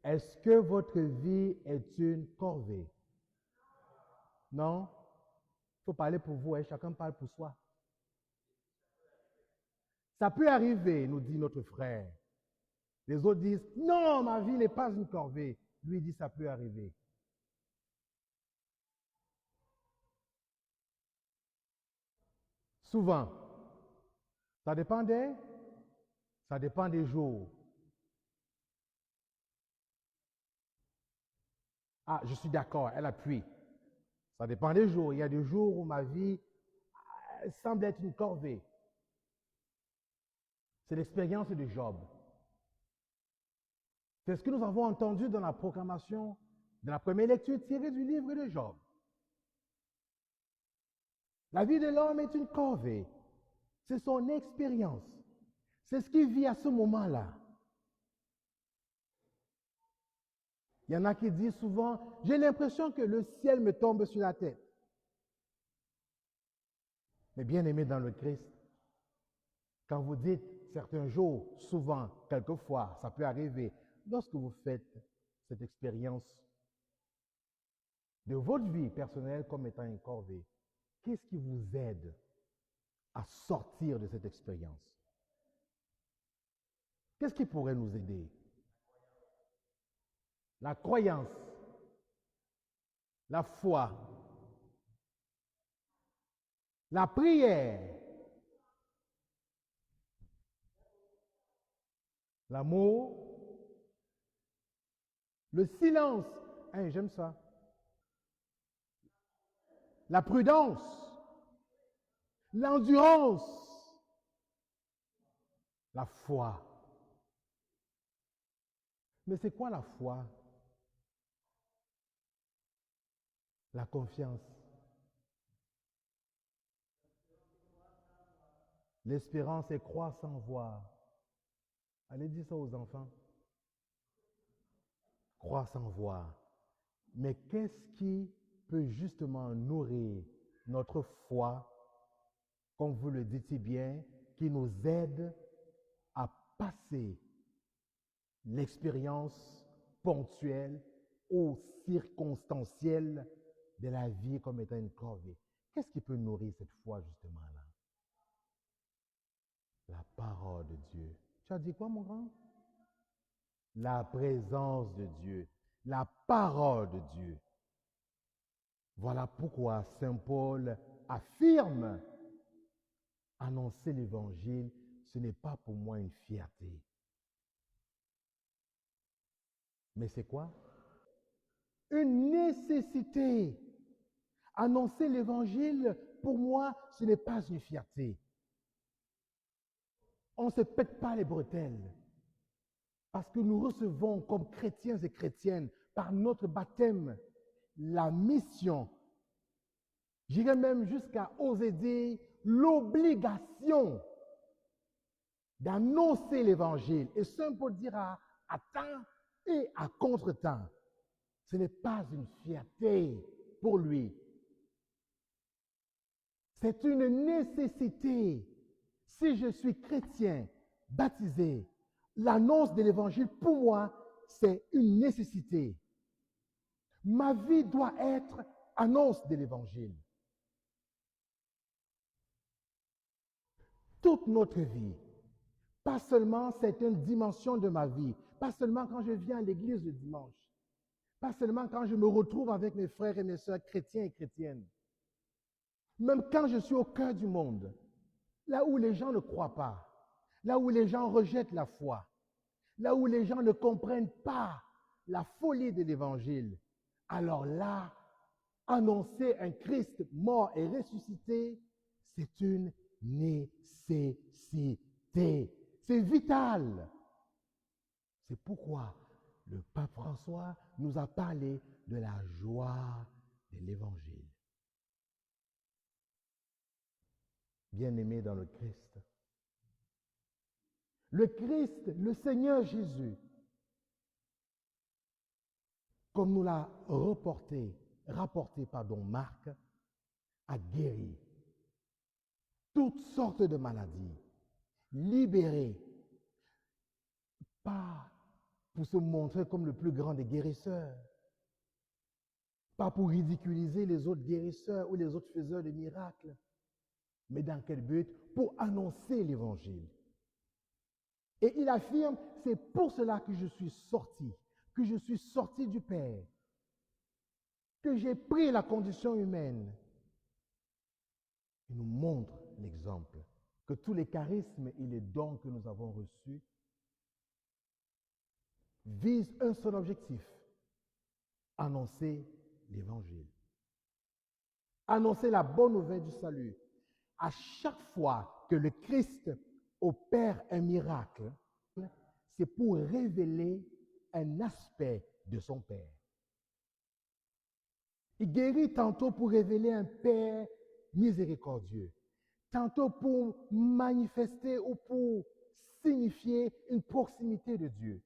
Est-ce que votre vie est une corvée? Non? Il faut parler pour vous, hein? Chacun parle pour soi. Ça peut arriver, nous dit notre frère. Les autres disent, non, ma vie n'est pas une corvée. Lui dit, ça peut arriver. Souvent, ça dépend des jours. Ah, je suis d'accord, elle appuie. Ça dépend des jours. Il y a des jours où ma vie semble être une corvée. C'est l'expérience de Job. C'est ce que nous avons entendu dans la proclamation de la première lecture tirée du livre de Job. La vie de l'homme est une corvée. C'est son expérience. C'est ce qu'il vit à ce moment-là. Il y en a qui disent souvent, j'ai l'impression que le ciel me tombe sur la tête. Mais bien aimé dans le Christ, quand vous dites certains jours, souvent, quelquefois, ça peut arriver, lorsque vous faites cette expérience de votre vie personnelle comme étant une corvée, qu'est-ce qui vous aide à sortir de cette expérience? Qu'est-ce qui pourrait nous aider? La croyance, la foi, la prière, l'amour, le silence. Hein, j'aime ça. La prudence, l'endurance, la foi. Mais c'est quoi la foi? La confiance. L'espérance est croire sans voir. Allez dire ça aux enfants. Croire sans voir. Mais qu'est-ce qui peut justement nourrir notre foi, comme vous le dites si bien, qui nous aide à passer l'expérience ponctuelle ou circonstancielle de la vie comme étant une corvée? Qu'est-ce qui peut nourrir cette foi justement là? La parole de Dieu. Tu as dit quoi, mon grand? La présence de Dieu. La parole de Dieu. Voilà pourquoi Saint Paul affirme, annoncer l'évangile, ce n'est pas pour moi une fierté. Mais c'est quoi? Une nécessité. Annoncer l'évangile, pour moi, ce n'est pas une fierté. On ne se pète pas les bretelles. Parce que nous recevons comme chrétiens et chrétiennes, par notre baptême, la mission. J'irais même jusqu'à oser dire l'obligation d'annoncer l'évangile. Et Saint Paul dira à temps et à contre-temps. Ce n'est pas une fierté pour lui. C'est une nécessité. Si je suis chrétien, baptisé, l'annonce de l'évangile, pour moi, c'est une nécessité. Ma vie doit être annonce de l'évangile. Toute notre vie, pas seulement certaines dimensions de ma vie, pas seulement quand je viens à l'église le dimanche, pas seulement quand je me retrouve avec mes frères et mes sœurs chrétiens et chrétiennes, même quand je suis au cœur du monde, là où les gens ne croient pas, là où les gens rejettent la foi, là où les gens ne comprennent pas la folie de l'évangile, alors là, annoncer un Christ mort et ressuscité, c'est une nécessité. C'est vital. C'est pourquoi le pape François nous a parlé de la joie de l'évangile. Bien-aimé dans le Christ. Le Christ, le Seigneur Jésus, comme nous l'a rapporté Marc, a guéri toutes sortes de maladies, libéré, pas pour se montrer comme le plus grand des guérisseurs. Pas pour ridiculiser les autres guérisseurs ou les autres faiseurs de miracles. Mais dans quel but? Pour annoncer l'Évangile. Et il affirme, c'est pour cela que je suis sorti du Père, que j'ai pris la condition humaine. Il nous montre l'exemple que tous les charismes et les dons que nous avons reçus visent un seul objectif, annoncer l'Évangile. Annoncer la bonne nouvelle du salut. À chaque fois que le Christ opère un miracle, c'est pour révéler un aspect de son Père. Il guérit tantôt pour révéler un Père miséricordieux, tantôt pour manifester ou pour signifier une proximité de Dieu.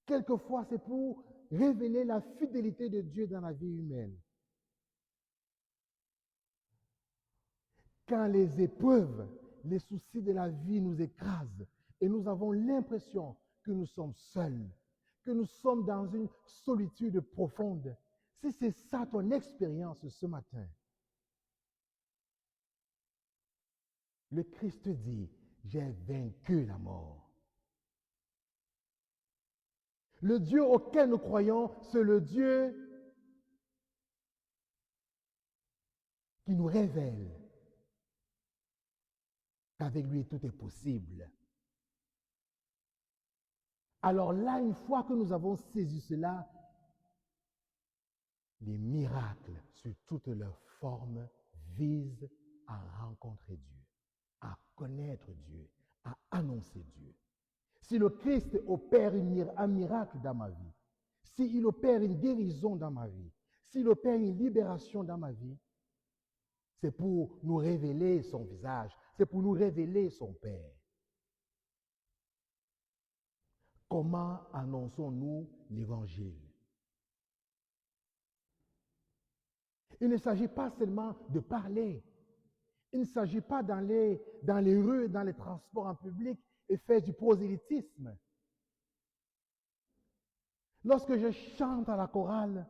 Quelquefois, c'est pour révéler la fidélité de Dieu dans la vie humaine. Quand les épreuves, les soucis de la vie nous écrasent et nous avons l'impression que nous sommes seuls, que nous sommes dans une solitude profonde, si c'est ça ton expérience ce matin, le Christ dit, j'ai vaincu la mort. Le Dieu auquel nous croyons, c'est le Dieu qui nous révèle qu'avec lui tout est possible. Alors là, une fois que nous avons saisi cela, les miracles sur toutes leurs formes visent à rencontrer Dieu, à connaître Dieu, à annoncer Dieu. Si le Christ opère un miracle dans ma vie, s'il opère une guérison dans ma vie, s'il opère une libération dans ma vie, c'est pour nous révéler son visage, c'est pour nous révéler son Père. Comment annonçons-nous l'Évangile? Il ne s'agit pas seulement de parler. Il ne s'agit pas d'aller dans les rues, dans les transports en public et faire du prosélytisme. Lorsque je chante à la chorale,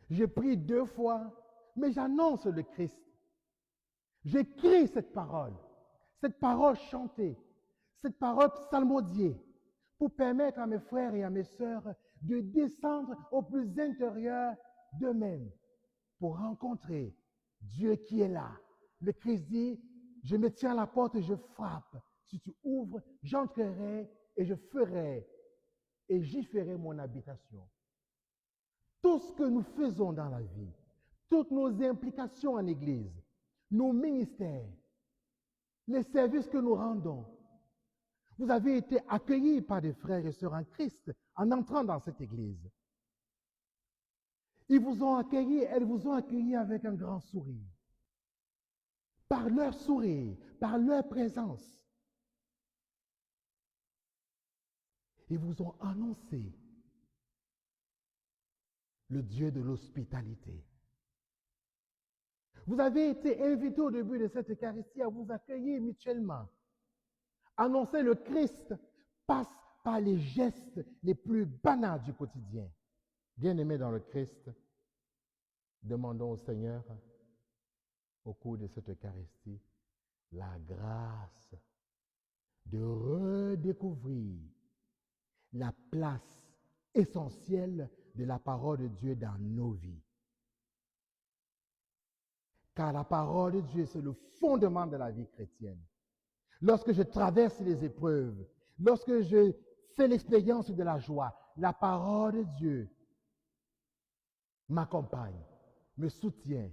je prie 2 fois, mais j'annonce le Christ. J'écris cette parole chantée, cette parole psalmodiée, pour permettre à mes frères et à mes sœurs de descendre au plus intérieur d'eux-mêmes, pour rencontrer Dieu qui est là. Le Christ dit, je me tiens à la porte et je frappe. Si tu ouvres, j'entrerai et je ferai et j'y ferai mon habitation. Tout ce que nous faisons dans la vie, toutes nos implications en Église, nos ministères, les services que nous rendons, vous avez été accueillis par des frères et sœurs en Christ en entrant dans cette Église. Ils vous ont accueillis, elles vous ont accueillis avec un grand sourire. Par leur sourire, par leur présence. Ils vous ont annoncé le Dieu de l'hospitalité. Vous avez été invités au début de cette Eucharistie à vous accueillir mutuellement. Annoncer le Christ passe par les gestes les plus banals du quotidien. Bien-aimés dans le Christ, demandons au Seigneur, au cours de cette Eucharistie, la grâce de redécouvrir la place essentielle de la parole de Dieu dans nos vies. Car la parole de Dieu, c'est le fondement de la vie chrétienne. Lorsque je traverse les épreuves, lorsque je fais l'expérience de la joie, la parole de Dieu m'accompagne, me soutient.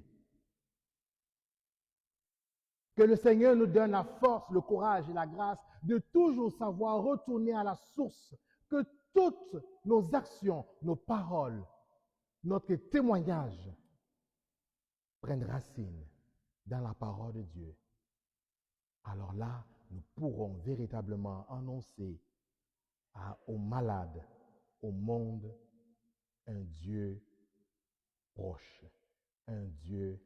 Que le Seigneur nous donne la force, le courage et la grâce de toujours savoir retourner à la source, que toutes nos actions, nos paroles, notre témoignage prennent racine dans la parole de Dieu. Alors là, nous pourrons véritablement annoncer aux malades, au monde, un Dieu proche, un Dieu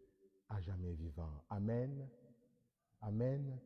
à jamais vivant. Amen. Amen.